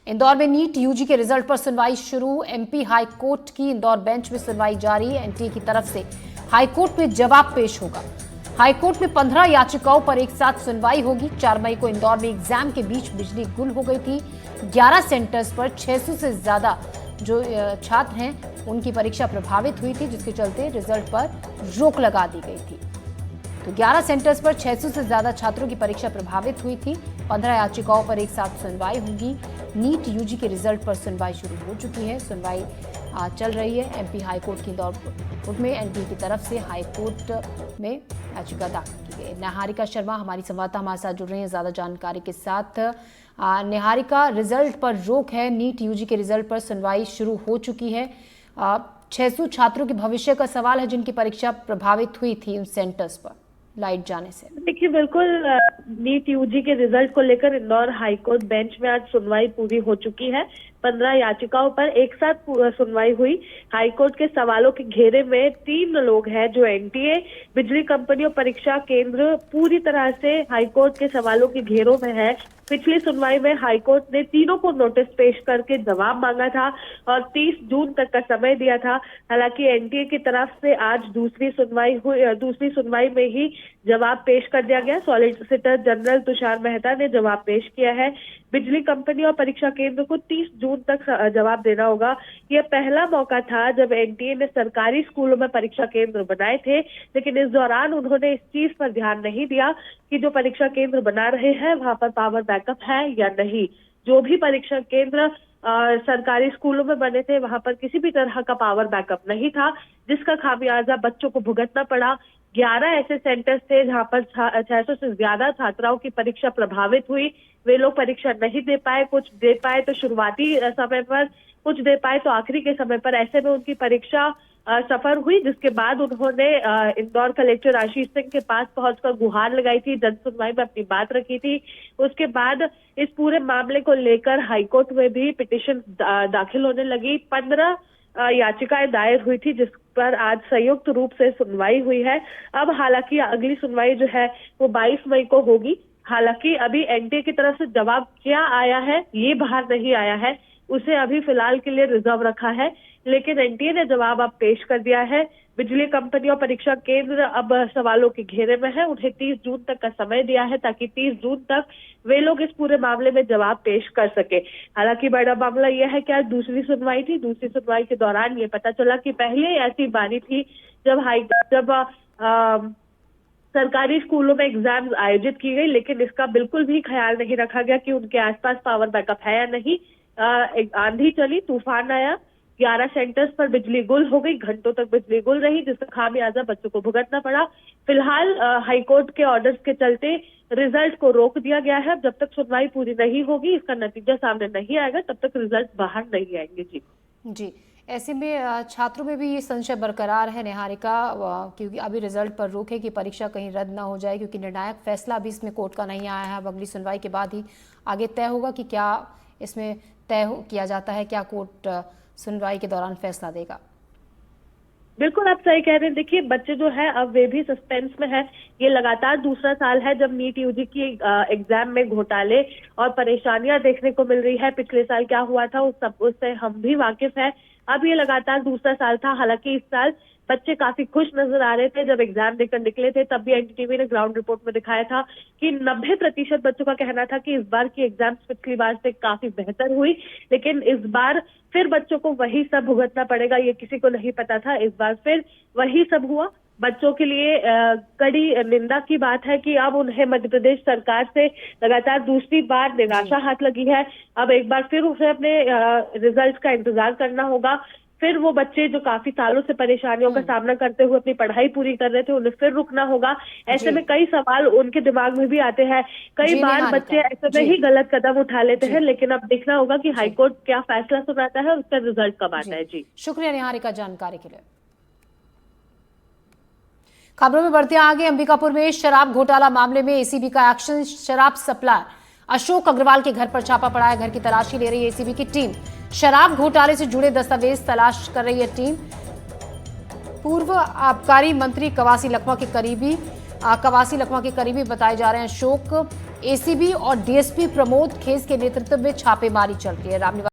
इंदौर में NEET UG के result पर सुनवाई शुरू। एमपी हाई कोर्ट की इंदौर बेंच में सुनवाई जारी। एनटीए की तरफ से हाई कोर्ट में जवाब पेश होगा। हाई कोर्ट में 15 याचिकाओं पर एक साथ सुनवाई होगी। 4 मई को इंदौर में एग्जाम के बीच बिजली गुल हो गई थी। 11 सेंटर्स पर 600 से ज्यादा जो छात्र हैं उनकी परीक्षा प्रभावित हुई थी, जिसके चलते रिजल्ट पर रोक लगा दी गई थी। तो 11 सेंटर्स पर 600 से ज्यादा छात्रों की परीक्षा प्रभावित हुई थी। 15 याचिकाओं पर एक साथ सुनवाई होगी। नीट यूजी के रिजल्ट पर सुनवाई शुरू हो चुकी है। सुनवाई चल रही है एमपी हाई कोर्ट की इंदौर कोर्ट में। एनटीए की तरफ से हाई कोर्ट में याचिका दाखिल की गई। निहारिका शर्मा हमारी संवाददाता हमारे साथ जुड़ रही हैं ज्यादा जानकारी के साथ। निहारिका, रिजल्ट पर रोक है, नीट यूजी के रिजल्ट पर सुनवाई शुरू हो चुकी है। 600 छात्रों के भविष्य का सवाल है जिनकी परीक्षा प्रभावित हुई थी उन सेंटर्स पर लाइट जाने से। देखिए, बिल्कुल नीट यूजी के रिजल्ट को लेकर इंदौर हाईकोर्ट बेंच में आज सुनवाई पूरी हो चुकी है। 15 याचिकाओं पर एक साथ सुनवाई हुई। हाईकोर्ट के सवालों के घेरे में 3 लोग हैं जो एनटीए, बिजली कंपनी और परीक्षा केंद्र पूरी तरह से हाईकोर्ट के सवालों के घेरों में है। पिछली सुनवाई में हाईकोर्ट ने तीनों को नोटिस पेश करके जवाब मांगा था और 30 जून तक का समय दिया था। हालांकि एनटीए की तरफ से आज दूसरी सुनवाई में ही जवाब पेश कर दिया गया। सॉलिसिटर जनरल तुषार मेहता ने जवाब पेश किया है। बिजली कंपनी और परीक्षा केंद्र को 30 जून तक जवाब देना होगा। यह पहला मौका था जब एनटीए ने सरकारी स्कूलों में परीक्षा केंद्र बनाए थे, लेकिन इस दौरान उन्होंने इस चीज पर ध्यान नहीं दिया कि जो परीक्षा केंद्र बना रहे हैं वहां पर पावर बैकअप है या नहीं। जो भी परीक्षा केंद्र सरकारी स्कूलों में बने थे वहां पर किसी भी तरह का पावर बैकअप नहीं था, जिसका खामियाजा बच्चों को भुगतना पड़ा। 11 ऐसे सेंटर्स थे जहां पर 600 से ज्यादा छात्राओं की परीक्षा प्रभावित हुई। वे लोग परीक्षा नहीं दे पाए, कुछ दे पाए तो शुरुआती समय पर, कुछ दे पाए तो आखिरी के समय पर। ऐसे में उनकी परीक्षा सफर हुई, जिसके बाद उन्होंने इंदौर कलेक्टर आशीष सिंह के पास पहुंचकर गुहार लगाई थी, जन सुनवाई में अपनी बात रखी थी। उसके बाद इस पूरे मामले को लेकर हाईकोर्ट में भी पिटीशन दाखिल होने लगी। 15 याचिकाएं दायर हुई थी, जिस पर आज संयुक्त रूप से सुनवाई हुई है। अब हालांकि अगली सुनवाई जो है वो 22 मई को होगी। हालांकि अभी एनटीए की तरफ से जवाब क्या आया है ये बाहर नहीं आया है, उसे अभी फिलहाल के लिए रिजर्व रखा है। लेकिन एनटीए ने जवाब अब पेश कर दिया है। बिजली कंपनी और परीक्षा केंद्र अब सवालों के घेरे में है। उन्हें 30 जून तक का समय दिया है ताकि 30 जून तक वे लोग इस पूरे मामले में जवाब पेश कर सके। हालांकि बड़ा मामला यह है कि आज दूसरी सुनवाई थी। दूसरी सुनवाई के दौरान ये पता चला कि पहले ऐसी बारी थी जब सरकारी स्कूलों में एग्जाम आयोजित की गई, लेकिन इसका बिल्कुल भी ख्याल नहीं रखा गया कि उनके आसपास पावर बैकअप है या नहीं। आंधी चली, तूफान आया, 11 सेंटर्स पर बिजली गुल हो गई, घंटों तक बिजली गुल रही, जिसका खामियाजा बच्चों को भुगतना पड़ा। फिलहाल हाईकोर्ट के ऑर्डर्स के चलते रिजल्ट को रोक दिया गया है। जब तक सुनवाई पूरी नहीं होगी, इसका नतीजा सामने नहीं आएगा, तब तक रिजल्ट बाहर नहीं आएंगे। जी, ऐसे में छात्रों में भी ये संशय बरकरार है निहारिका, क्योंकि अभी रिजल्ट पर रोक है कि परीक्षा कहीं रद्द ना हो जाए, क्योंकि निर्णायक फैसला अभी इसमें कोर्ट का नहीं आया है। अब अगली सुनवाई के बाद ही आगे तय होगा कि क्या इसमें तय किया जाता है, क्या कोर्ट सुनवाई के दौरान फैसला देगा। बिल्कुल आप सही कह रहे हैं। देखिए, बच्चे जो है अब वे भी सस्पेंस में है। ये लगातार दूसरा साल है जब नीट यूजी की एग्जाम में घोटाले और परेशानियां देखने को मिल रही है। पिछले साल क्या हुआ था उससे हम भी वाकिफ है। अब ये लगातार दूसरा साल था। हालांकि इस साल बच्चे काफी खुश नजर आ रहे थे। जब एग्जाम देकर निकले थे तब भी एनडीटीवी ने ग्राउंड रिपोर्ट में दिखाया था कि 90% बच्चों का कहना था कि इस बार की एग्जाम पिछली बार से काफी बेहतर हुई, लेकिन इस बार फिर बच्चों को वही सब भुगतना पड़ेगा, ये किसी को नहीं पता था। इस बार फिर वही सब हुआ। बच्चों के लिए कड़ी निंदा की बात है कि अब उन्हें मध्य प्रदेश सरकार से लगातार दूसरी बार निराशा हाथ लगी है। अब एक बार फिर उन्हें अपने रिजल्ट का इंतजार करना होगा। फिर वो बच्चे जो काफी सालों से परेशानियों का सामना करते हुए अपनी पढ़ाई पूरी कर रहे थे, उन्हें फिर रुकना होगा। ऐसे में कई सवाल उनके दिमाग में भी आते हैं। कई बार बच्चे ऐसे में ही गलत कदम उठा लेते हैं, लेकिन अब देखना होगा कि हाईकोर्ट क्या फैसला सुनाता है और उसका रिजल्ट कब आता है। जी, शुक्रिया निहारिका जानकारी के लिए। खबरों में बढ़ते आगे, अंबिकापुर में शराब घोटाला मामले में एसीबी का एक्शन। शराब सप्लायर अशोक अग्रवाल के घर पर छापा पड़ा है। घर की तलाशी ले रही है एसीबी की टीम। शराब घोटाले से जुड़े दस्तावेज तलाश कर रही है टीम। पूर्व आबकारी मंत्री कवासी लखमा के करीबी बताए जा रहे हैं अशोक। एसीबी और डीएसपी प्रमोद खेस के नेतृत्व में छापेमारी चल रही है। रामनिवास